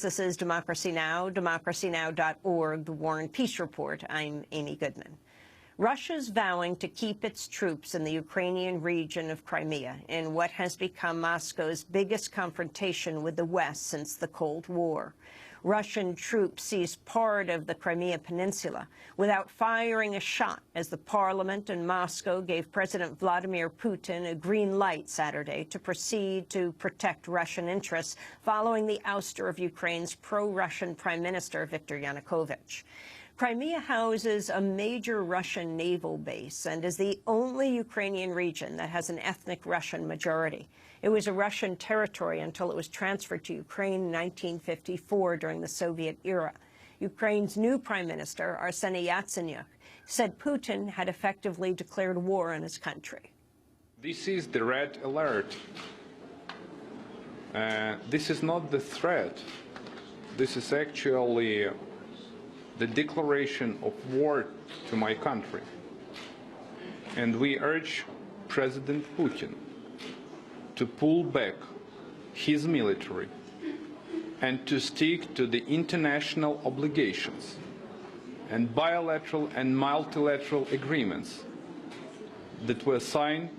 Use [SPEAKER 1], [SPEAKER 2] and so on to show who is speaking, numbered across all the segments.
[SPEAKER 1] This is Democracy Now!, democracynow.org, The War and Peace Report. I'm Amy Goodman. Russia's vowing to keep its troops in the Ukrainian region of Crimea in what has become Moscow's biggest confrontation with the West since the Cold War. Russian troops seized part of the Crimea Peninsula without firing a shot as the parliament in Moscow gave President Vladimir Putin a green light Saturday to proceed to protect Russian interests following the ouster of Ukraine's pro-Russian Prime Minister Viktor Yanukovych. Crimea houses a major Russian naval base and is the only Ukrainian region that has an ethnic Russian majority. It was a Russian territory until it was transferred to Ukraine in 1954 during the Soviet era. Ukraine's new Prime Minister, Arseniy Yatsenyuk, said Putin had effectively declared war on his country.
[SPEAKER 2] This is the red alert. This is not the threat. This is actually the declaration of war to my country. And we urge President Putin to pull back his military and to stick to the international obligations and bilateral and multilateral agreements that were signed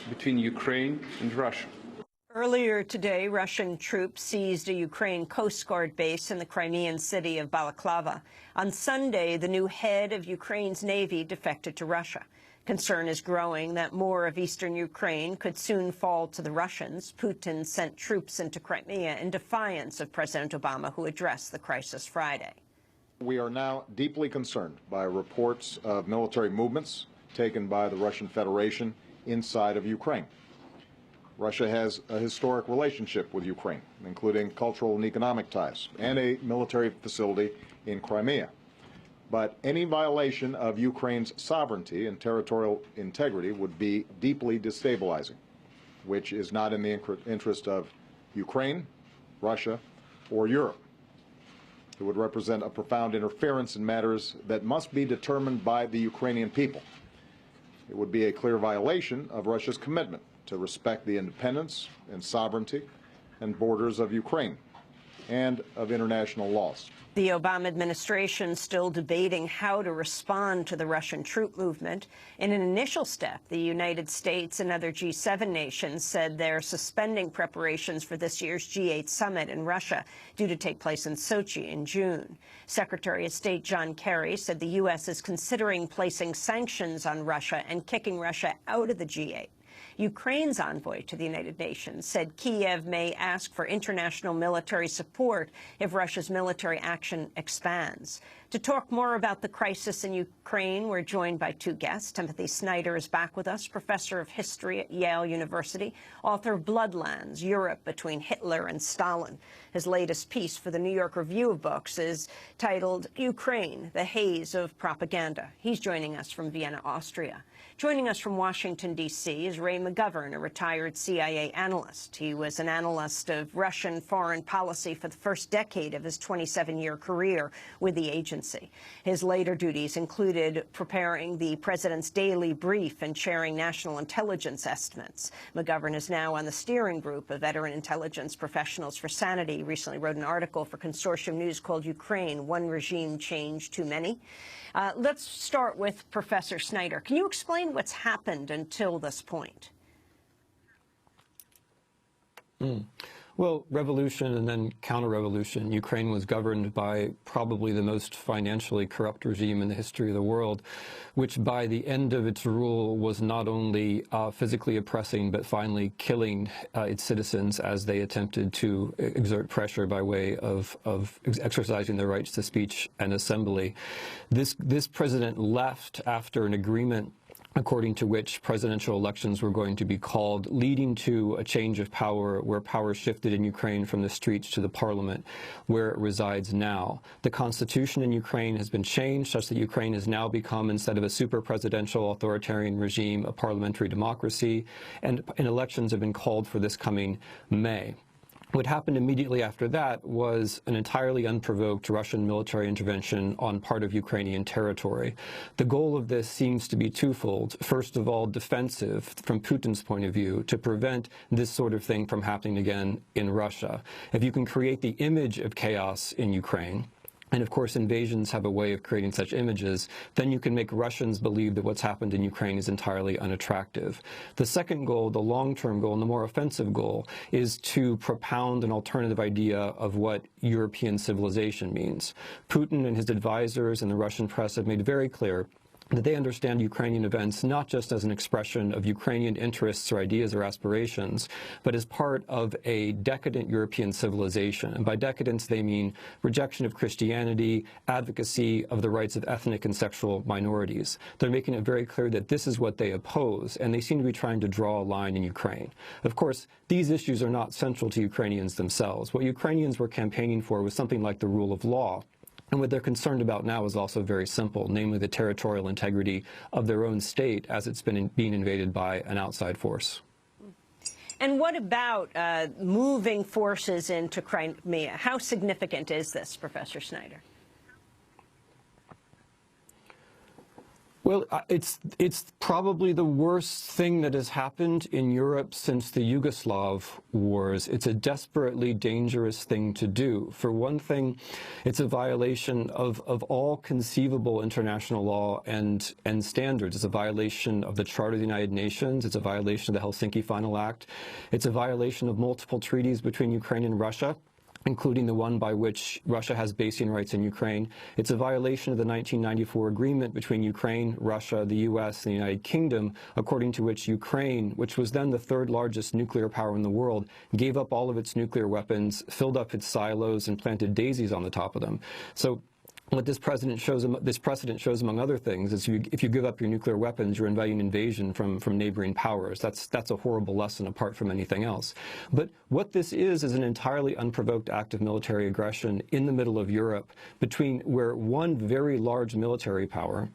[SPEAKER 2] between Ukraine and Russia.
[SPEAKER 1] Earlier today, Russian troops seized a Ukraine Coast Guard base in the Crimean city of Balaclava. On Sunday, the new head of Ukraine's Navy defected to Russia. Concern is growing that more of eastern Ukraine could soon fall to the Russians. Putin sent troops into Crimea in defiance of President Obama, who addressed the crisis Friday.
[SPEAKER 3] We are now deeply concerned by reports of military movements taken by the Russian Federation inside of Ukraine. Russia has a historic relationship with Ukraine, including cultural and economic ties, and a military facility in Crimea. But any violation of Ukraine's sovereignty and territorial integrity would be deeply destabilizing, which is not in the interest of Ukraine, Russia, or Europe. It would represent a profound interference in matters that must be determined by the Ukrainian people. It would be a clear violation of Russia's commitment to respect the independence and sovereignty and borders of Ukraine and of international laws.
[SPEAKER 1] The Obama administration is still debating how to respond to the Russian troop movement. In an initial step, the United States and other G7 nations said they're suspending preparations for this year's G8 summit in Russia, due to take place in Sochi in June. Secretary of State John Kerry said the U.S. is considering placing sanctions on Russia and kicking Russia out of the G8. Ukraine's envoy to the United Nations said Kiev may ask for international military support if Russia's military action expands. To talk more about the crisis in Ukraine, we're joined by two guests. Timothy Snyder is back with us, professor of history at Yale University, author of Bloodlands, Europe Between Hitler and Stalin. His latest piece for the New York Review of Books is titled Ukraine, the Haze of Propaganda. He's joining us from Vienna, Austria. Joining us from Washington, D.C. is Ray McGovern, a retired CIA analyst. He was an analyst of Russian foreign policy for the first decade of his 27-year career with the agency. His later duties included preparing the president's daily brief and chairing national intelligence estimates. McGovern is now on the steering group of veteran intelligence professionals for sanity. He recently wrote an article for Consortium News called Ukraine, One Regime Change Too Many. Let's start with Professor Snyder. Can you explain what's happened until this point?
[SPEAKER 4] Well, revolution and then counter-revolution. Ukraine was governed by probably the most financially corrupt regime in the history of the world, which by the end of its rule was not only physically oppressing, but finally killing its citizens as they attempted to exert pressure by way of exercising their rights to speech and assembly. This president left after an agreement according to which presidential elections were going to be called, leading to a change of power where power shifted in Ukraine from the streets to the parliament, where it resides now. The constitution in Ukraine has been changed such that Ukraine has now become, instead of a super-presidential authoritarian regime, a parliamentary democracy, and elections have been called for this coming May. What happened immediately after that was an entirely unprovoked Russian military intervention on part of Ukrainian territory. The goal of this seems to be twofold. First of all, defensive from Putin's point of view, to prevent this sort of thing from happening again in Russia. If you can create the image of chaos in Ukraine, and of course invasions have a way of creating such images, then you can make Russians believe that what's happened in Ukraine is entirely unattractive. The second goal, the long-term goal, and the more offensive goal, is to propound an alternative idea of what European civilization means. Putin and his advisors and the Russian press have made very clear that they understand Ukrainian events not just as an expression of Ukrainian interests or ideas or aspirations, but as part of a decadent European civilization. And by decadence, they mean rejection of Christianity, advocacy of the rights of ethnic and sexual minorities. They're making it very clear that this is what they oppose, and they seem to be trying to draw a line in Ukraine. Of course, these issues are not central to Ukrainians themselves. What Ukrainians were campaigning for was something like the rule of law. And what they're concerned about now is also very simple, namely the territorial integrity of their own state as it's been being invaded by an outside force.
[SPEAKER 1] And what about moving forces into Crimea? How significant is this, Professor Snyder?
[SPEAKER 4] Well, it's probably the worst thing that has happened in Europe since the Yugoslav wars. It's a desperately dangerous thing to do. For one thing, it's a violation of all conceivable international law and standards. It's a violation of the Charter of the United Nations. It's a violation of the Helsinki Final Act. It's a violation of multiple treaties between Ukraine and Russia, including the one by which Russia has basing rights in Ukraine. It's a violation of the 1994 agreement between Ukraine, Russia, the U.S., and the United Kingdom, according to which Ukraine, which was then the third largest nuclear power in the world, gave up all of its nuclear weapons, filled up its silos, and planted daisies on the top of them. So what this precedent shows, among other things, is if you give up your nuclear weapons, you're inviting invasion from neighboring powers. That's a horrible lesson apart from anything else. But what this is an entirely unprovoked act of military aggression in the middle of Europe, between where one very large military power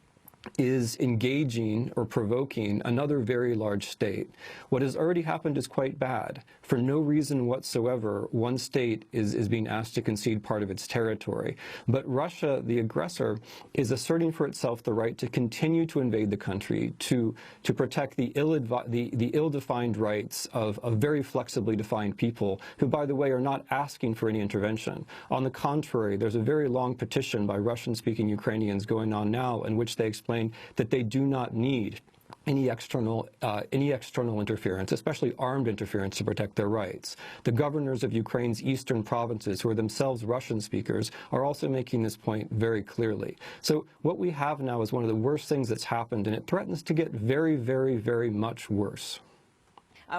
[SPEAKER 4] is engaging or provoking another very large state. What has already happened is quite bad. For no reason whatsoever, one state is being asked to concede part of its territory. But Russia, the aggressor, is asserting for itself the right to continue to invade the country, to protect the ill-defined rights of very flexibly defined people who, by the way, are not asking for any intervention. On the contrary, there's a very long petition by Russian-speaking Ukrainians going on now in which they explain that they do not need any external interference, especially armed interference, to protect their rights. The governors of Ukraine's eastern provinces, who are themselves Russian speakers, are also making this point very clearly. So what we have now is one of the worst things that's happened, and it threatens to get very, very, very much worse.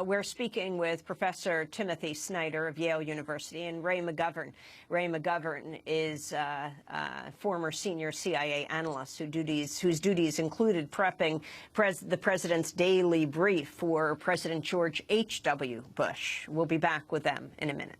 [SPEAKER 1] We're speaking with Professor Timothy Snyder of Yale University and Ray McGovern. Ray McGovern is a former senior CIA analyst whose duties included prepping the president's daily brief for President George H.W. Bush. We'll be back with them in a minute.